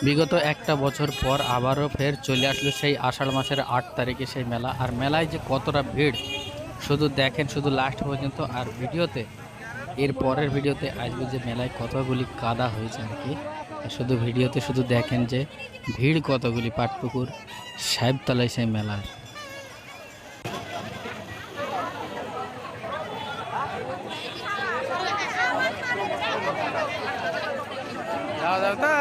বিগত একটা বছর পর আবারও ফের চলে আসলো সেই আষাঢ় মাসের ৮ তারিখে সেই মেলা। আর মেলায় যে কতটা ভিড় শুধু দেখেন, শুধু লাস্ট পর্যন্ত। আর ভিডিওতে, এর পরের ভিডিওতে আসবে যে মেলায় কতগুলি কাদা হয়েছে আর কি। আর শুধু ভিডিওতে শুধু দেখেন যে ভিড় কতগুলি পাটপুকুর সাহেবতলায় সেই মেলার। যাও যাও তা